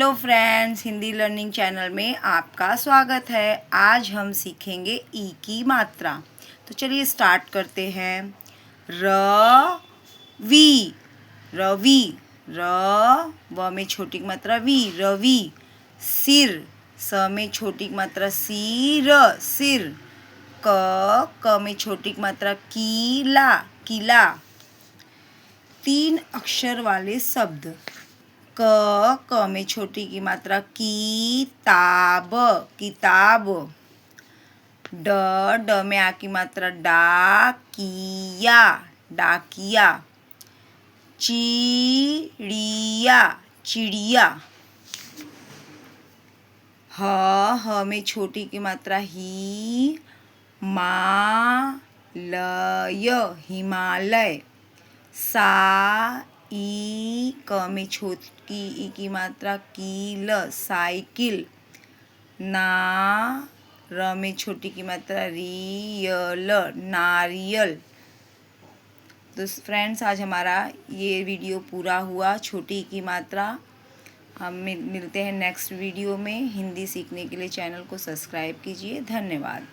Hello friends, Hindi learning channel में आपका स्वागत है। आज हम सीखेंगे ई की मात्रा। तो चलिए स्टार्ट करते हैं। रवि, रवि, र व में छोटी की मात्रा वी, रवि। सिर, स में छोटी की मात्रा सिर, सिर। क में छोटी की मात्रा कीला, किला। 3 अक्षर वाले शब्द। क में छोटी की मात्रा किताब, किताब। ड में आ की मात्रा डाकिया, डाकिया। चिड़िया, चिड़िया। ह में छोटी की मात्रा ही, मालय, हिमालय। क में छोटी ई की मात्रा कील, साइकिल। र में छोटी की मात्रा रियल, नारियल। तो फ्रेंड्स, आज हमारा ये वीडियो पूरा हुआ, छोटी की मात्रा। हम मिलते हैं नेक्स्ट वीडियो में। हिंदी सीखने के लिए चैनल को सब्सक्राइब कीजिए। धन्यवाद।